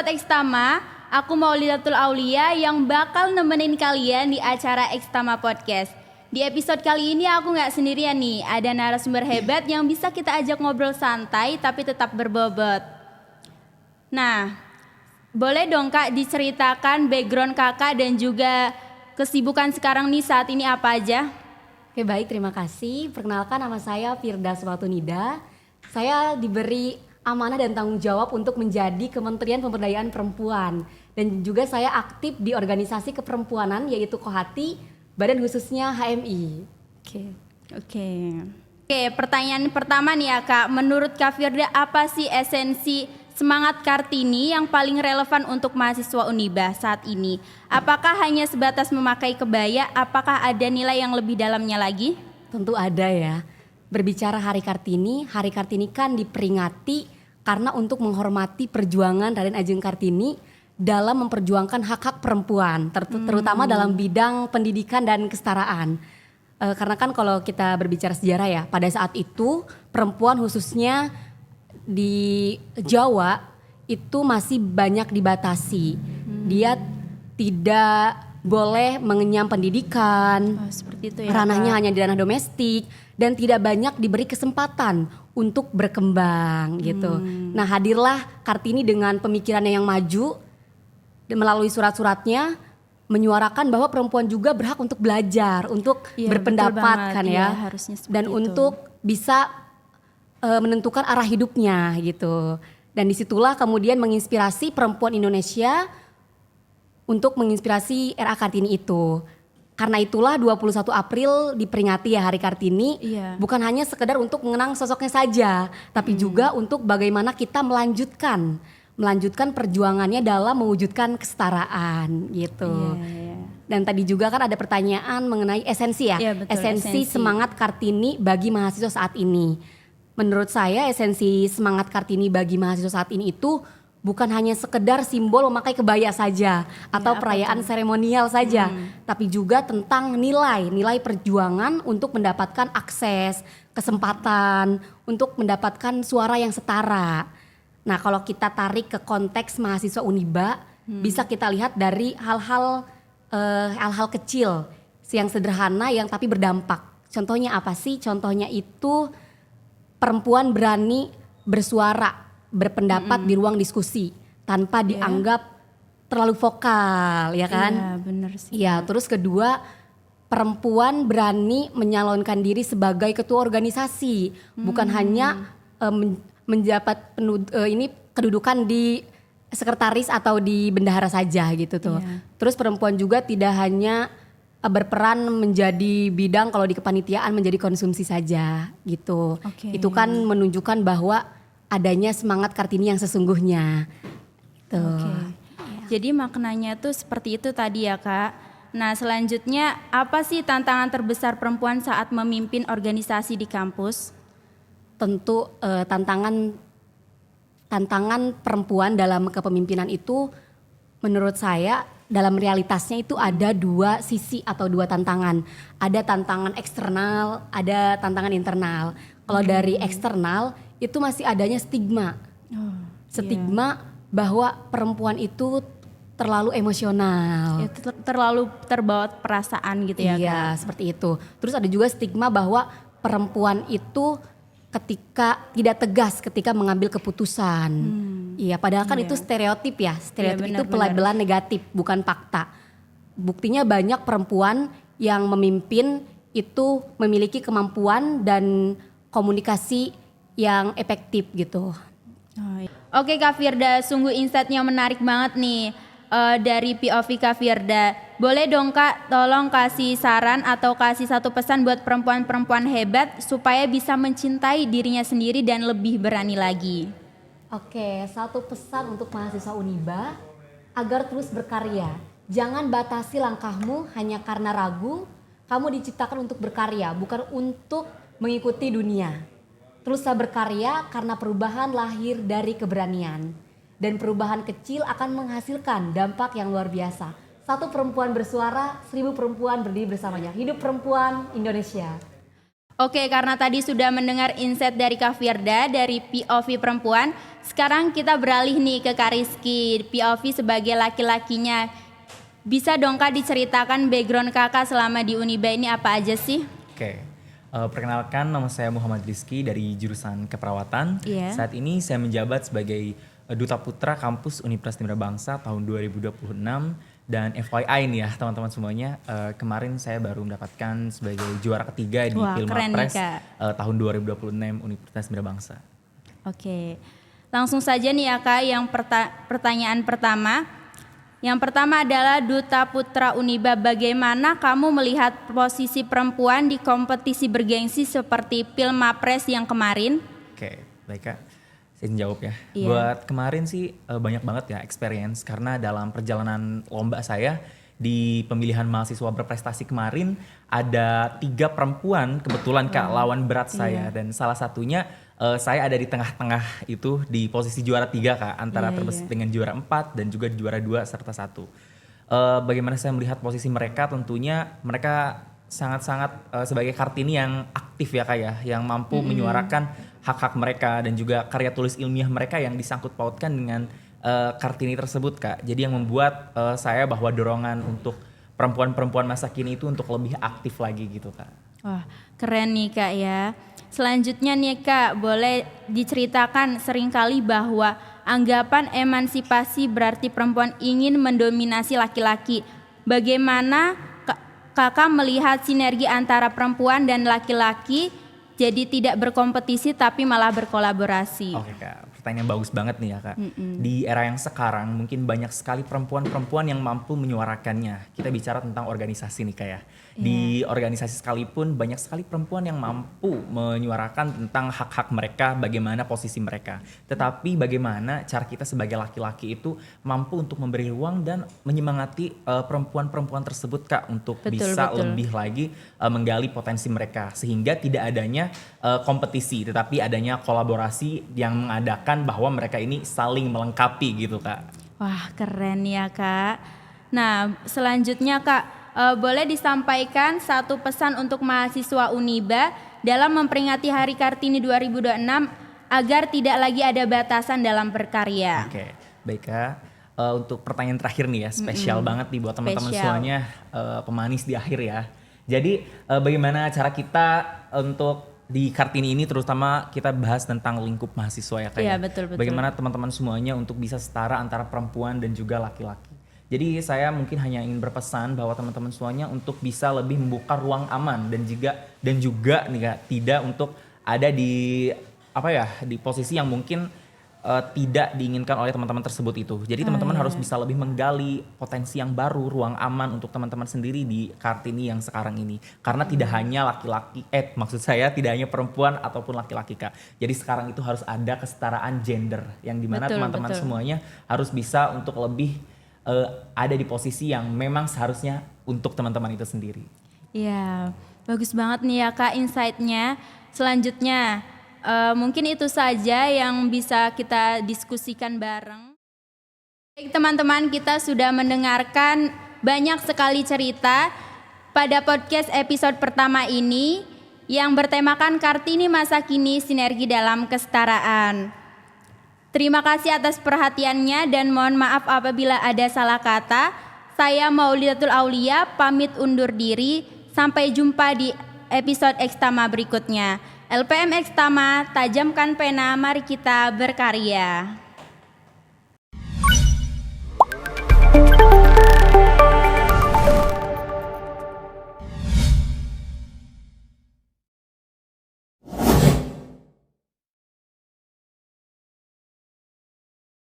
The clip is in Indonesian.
Sobat Ekstama, aku Maulidatul Aulia yang bakal nemenin kalian di acara Ekstama Podcast. Di episode kali ini aku gak sendirian nih, ada narasumber hebat yang bisa kita ajak ngobrol santai tapi tetap berbobot. Nah, boleh dong Kak diceritakan background Kakak dan juga kesibukan sekarang nih saat ini apa aja? Oke baik, terima kasih. Perkenalkan nama saya Firda Suwatunida. Saya diberi amanah dan tanggung jawab untuk menjadi Kementerian Pemberdayaan Perempuan. Dan juga saya aktif di organisasi keperempuanan yaitu Kohati, badan khususnya HMI. Oke, pertanyaan pertama nih ya Kak. Menurut Kak Firda apa sih esensi semangat Kartini yang paling relevan untuk mahasiswa Uniba saat ini? Apakah hanya sebatas memakai kebaya? Apakah ada nilai yang lebih dalamnya lagi? Tentu ada ya. Berbicara Hari Kartini kan diperingati karena untuk menghormati perjuangan Raden Ajeng Kartini dalam memperjuangkan hak-hak perempuan, terutama dalam bidang pendidikan dan kesetaraan. Karena kan kalau kita berbicara sejarah ya, pada saat itu perempuan khususnya di Jawa itu masih banyak dibatasi. Dia tidak boleh mengenyam pendidikan, seperti itu ya, ranahnya Kak. hanya di ranah domestik dan tidak banyak diberi kesempatan untuk berkembang gitu. Nah hadirlah Kartini dengan pemikirannya yang maju dan melalui surat-suratnya menyuarakan bahwa perempuan juga berhak untuk belajar, untuk berpendapat kan ya, harusnya dan itu. untuk bisa menentukan arah hidupnya gitu. Dan disitulah kemudian menginspirasi perempuan Indonesia untuk menginspirasi RA Kartini itu. Karena itulah 21 April diperingati ya Hari Kartini, bukan hanya sekedar untuk mengenang sosoknya saja, tapi juga untuk bagaimana kita melanjutkan perjuangannya dalam mewujudkan kesetaraan gitu. Dan tadi juga kan ada pertanyaan mengenai esensi ya, Iya, betul, esensi semangat Kartini bagi mahasiswa saat ini. Menurut saya esensi semangat Kartini bagi mahasiswa saat ini itu bukan hanya sekedar simbol memakai kebaya saja atau perayaan seremonial saja, tapi juga tentang nilai perjuangan untuk mendapatkan akses, kesempatan, untuk mendapatkan suara yang setara. Nah kalau kita tarik ke konteks mahasiswa Uniba, bisa kita lihat dari hal-hal kecil, yang sederhana yang tapi berdampak. Contohnya apa sih? Contohnya itu perempuan berani bersuara, berpendapat di ruang diskusi tanpa dianggap terlalu vokal, ya kan? Iya, benar sih. Iya, terus kedua, perempuan berani menyalonkan diri sebagai ketua organisasi, bukan hanya menjabat kedudukan di sekretaris atau di bendahara saja gitu tuh. Terus perempuan juga tidak hanya berperan menjadi bidang kalau di kepanitiaan menjadi konsumsi saja gitu. Itu kan menunjukkan bahwa adanya semangat Kartini yang sesungguhnya. Jadi maknanya tuh seperti itu tadi ya Kak. Nah selanjutnya apa sih tantangan terbesar perempuan saat memimpin organisasi di kampus? Tentu tantangan perempuan dalam kepemimpinan itu menurut saya dalam realitasnya itu ada dua sisi atau dua tantangan. Ada tantangan eksternal, ada tantangan internal. Kalau dari eksternal itu masih adanya stigma. Stigma bahwa perempuan itu terlalu emosional. Terlalu terbawa perasaan gitu ya Kak. Iya, seperti itu. Terus ada juga stigma bahwa perempuan itu ketika tidak tegas ketika mengambil keputusan. Iya, padahal kan itu stereotip ya. Stereotip itu pelabelan negatif, bukan fakta. Buktinya banyak perempuan yang memimpin itu memiliki kemampuan dan komunikasi yang efektif gitu. Oke Kak Firda, sungguh insight-nya menarik banget nih dari POV Kak Firda. Boleh dong Kak tolong kasih saran atau kasih satu pesan buat perempuan-perempuan hebat supaya bisa mencintai dirinya sendiri dan lebih berani lagi. Oke, satu pesan untuk mahasiswa Uniba agar terus berkarya. Jangan batasi langkahmu hanya karena ragu. Kamu diciptakan untuk berkarya, bukan untuk mengikuti dunia. Teruslah berkarya karena perubahan lahir dari keberanian. Dan perubahan kecil akan menghasilkan dampak yang luar biasa. Satu perempuan bersuara, 1000 perempuan berdiri bersamanya. Hidup perempuan Indonesia. Oke, karena tadi sudah mendengar insight dari Kak Firda dari POV perempuan, sekarang kita beralih nih ke Kak Rizky, POV sebagai laki-lakinya. Bisa dong Kak diceritakan background Kakak selama di Uniba ini apa aja sih? Oke, perkenalkan nama saya Muhammad Rizky dari jurusan keperawatan. Iya. Saat ini saya menjabat sebagai Duta Putra Kampus Universitas Nira Bangsa tahun 2026. Dan FYI nih ya teman-teman semuanya, kemarin saya baru mendapatkan sebagai juara ketiga di Wah, keren nih, Pilmapres Kak. tahun 2026 Universitas Nira Bangsa. Oke, langsung saja nih ya Kak yang pertanyaan pertama. Yang pertama adalah Duta Putra Uniba, bagaimana kamu melihat posisi perempuan di kompetisi bergengsi seperti Pilmapres yang kemarin? Oke, baik Kak. Saya jawab ya. Iya. Buat kemarin sih banyak banget ya experience karena dalam perjalanan lomba saya di pemilihan mahasiswa berprestasi kemarin ada 3 perempuan kebetulan Kak lawan berat saya dan salah satunya saya ada di tengah-tengah itu di posisi juara 3 Kak antara terbesit dengan juara 4 dan juga juara 2 serta 1. Bagaimana saya melihat posisi mereka, tentunya mereka sangat-sangat sebagai Kartini yang aktif ya Kak ya, yang mampu menyuarakan hak-hak mereka dan juga karya tulis ilmiah mereka yang disangkut pautkan dengan Kartini tersebut Kak. Jadi yang membuat saya bahwa dorongan untuk perempuan-perempuan masa kini itu untuk lebih aktif lagi gitu Kak. Wah, keren nih Kak ya. Selanjutnya nih Kak, boleh diceritakan seringkali bahwa anggapan emansipasi berarti perempuan ingin mendominasi laki-laki. Bagaimana Kakak melihat sinergi antara perempuan dan laki-laki jadi tidak berkompetisi tapi malah berkolaborasi? Oke Kak, pertanyaan bagus banget nih ya Kak. Di era yang sekarang mungkin banyak sekali perempuan-perempuan yang mampu menyuarakannya. Kita bicara tentang organisasi nih Kak ya. Di organisasi sekalipun banyak sekali perempuan yang mampu menyuarakan tentang hak-hak mereka, bagaimana posisi mereka. Tetapi bagaimana cara kita sebagai laki-laki itu mampu untuk memberi ruang dan menyemangati perempuan-perempuan tersebut Kak untuk Betul, bisa betul. lebih lagi menggali potensi mereka sehingga tidak adanya kompetisi tetapi adanya kolaborasi yang mengadakan bahwa mereka ini saling melengkapi gitu Kak. Wah, keren ya Kak. Nah, selanjutnya Kak, boleh disampaikan satu pesan untuk mahasiswa Uniba dalam memperingati Hari Kartini 2026 agar tidak lagi ada batasan dalam berkarya. Oke, baik Kak. Untuk pertanyaan terakhir nih ya, spesial banget nih buat teman-teman Spesial. semuanya, pemanis di akhir ya. Jadi bagaimana cara kita untuk di Kartini ini terutama kita bahas tentang lingkup mahasiswa ya Kak Iya, ya. betul, betul. Bagaimana teman-teman semuanya untuk bisa setara antara perempuan dan juga laki-laki. Jadi saya mungkin hanya ingin berpesan bahwa teman-teman semuanya untuk bisa lebih membuka ruang aman dan juga nih Kak, tidak untuk ada di di posisi yang mungkin tidak diinginkan oleh teman-teman tersebut itu. Jadi teman-teman harus bisa lebih menggali potensi yang baru, ruang aman untuk teman-teman sendiri di Kartini yang sekarang ini. Karena tidak hanya laki-laki, maksud saya tidak hanya perempuan ataupun laki-laki Kak. Jadi sekarang itu harus ada kesetaraan gender yang dimana Betul, teman-teman betul. semuanya harus bisa untuk lebih ada di posisi yang memang seharusnya untuk teman-teman itu sendiri. Iya, bagus banget nih ya Kak insight-nya. Selanjutnya, mungkin itu saja yang bisa kita diskusikan bareng. Baik teman-teman, kita sudah mendengarkan banyak sekali cerita pada podcast episode pertama ini yang bertemakan Kartini Masa Kini Sinergi dalam Kesetaraan. Terima kasih atas perhatiannya dan mohon maaf apabila ada salah kata. Saya Maulidatul Aulia pamit undur diri. Sampai jumpa di episode Ekstama berikutnya. LPM Ekstama, tajamkan pena, mari kita berkarya.